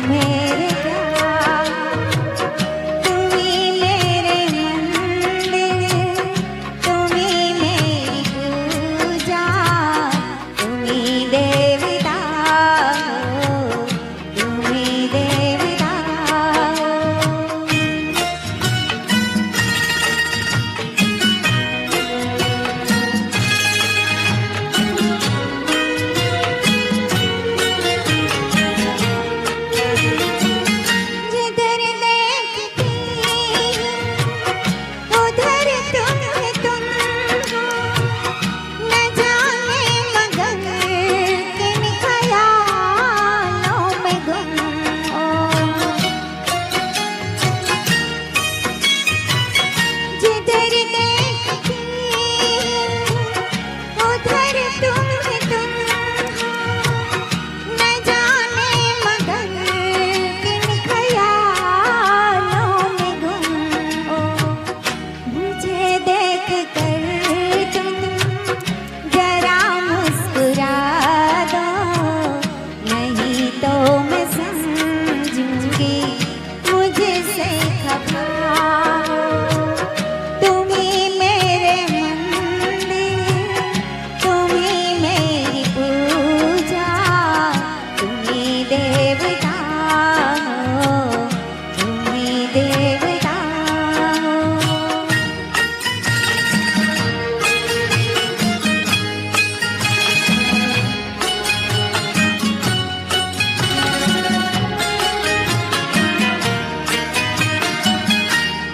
मेरे प्यार, तुम्ही मेरे मंदिर, तुम्ही मेरी पूजा, तुम्ही देवता हो, तुम्ही देवता हो। जिधर देखती उधर तुम हो, न जाने मगर किन ख्यालों में गुम हो। जिधर देखती उधर तुम हो, न जाने मगर किन ख्यालों में गुम हो। मुझे देख कर तुम जरा मुस्कुरा दो, नहीं तो मैं समझूंगी मुझसे खफा हो। तुम्ही मेरे मंदिर, तुम्ही मेरी पूजा, तुम्ही देवता हो, तुम्ही देवता हो।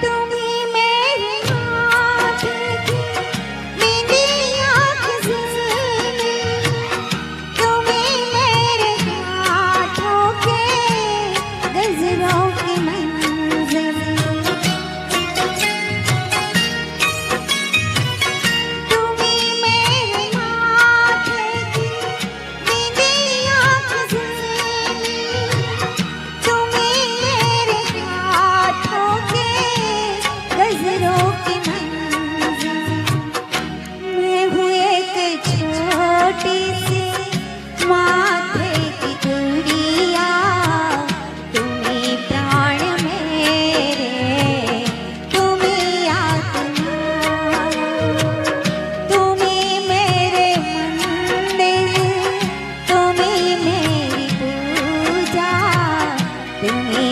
तुम्ही मेरे हाथ की बिंदिया खज़ाने, तुम्ही मेरे हाथों के गजरों की मंजिल। तुम्ही मेरे हाथ की बिंदिया खज़ाने, तुम्ही मेरे हाथों के गजरों की मंजिल। मैं हूँ एक छोटी सी माथे की गुड़िया, तुम्ही प्राण मेरे, तुम्ही आत्मा, तुम्ही मेरे मंदिर, तुम्ही मेरी पूजा, तुम्ही